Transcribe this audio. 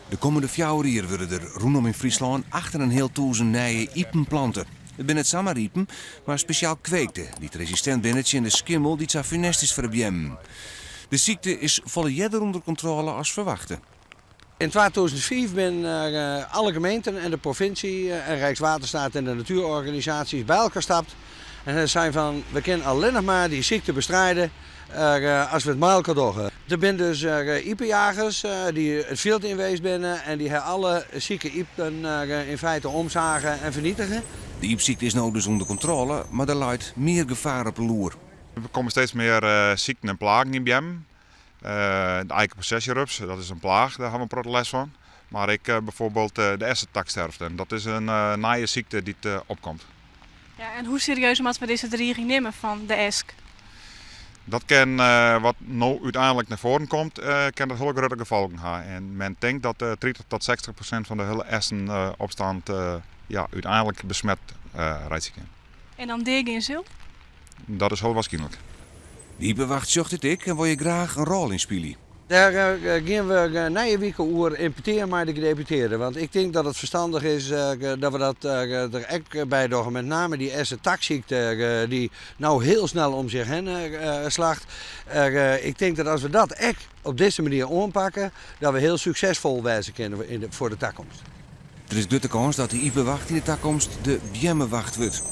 De komende 4 jaar worden er rondom in Friesland 8.500 nieuwe iepen planten. Het zijn het samariepen, maar speciaal kweekte, die het resistent binnen in de skimmel die het funest is voor de bjem. De ziekte is volledig onder controle als verwachte. In 2005 zijn alle gemeenten en de provincie en Rijkswaterstaat en de natuurorganisaties bij elkaar gestapt. En ze zijn van, we kunnen alleen nog maar die ziekte bestrijden als we het met elkaar doen. Er zijn dus iepenjagers die het veld inwees binnen en die alle zieke iepen in feite omzagen en vernietigen. De iepziekte is nou dus onder controle, maar er leidt meer gevaar op de loer. Er komen steeds meer ziekten en plagen in bjem. De eikenprocessierups, dat is een plaag, daar hebben we een les van. Maar ik bijvoorbeeld de essentaksterfte, dat is een naaie ziekte die opkomt. Ja, en hoe serieus moeten we deze dreiging nemen van de esk? Dat kan, wat nou uiteindelijk naar voren komt, kan dat hele grote gevolgen hebben. En men denkt dat 30 tot 60% van de hele essenopstand uiteindelijk besmet rijdt. En dan degen in zil? Dat is heel waarschijnlijk. De iepenwacht zocht het ik en wil je graag een rol in spelen. Daar gaan we na je weken over importeren maar de gedeputeerden. Want ik denk dat het verstandig is dat we dat er ook bij doen. Met name die essentakziekte die nou heel snel om zich heen slacht. Ik denk dat als we dat ook op deze manier aanpakken, dat we heel succesvol wijzen kunnen voor de toekomst. Er is de kans dat de iepenwacht in de toekomst de bjemmenwacht wordt.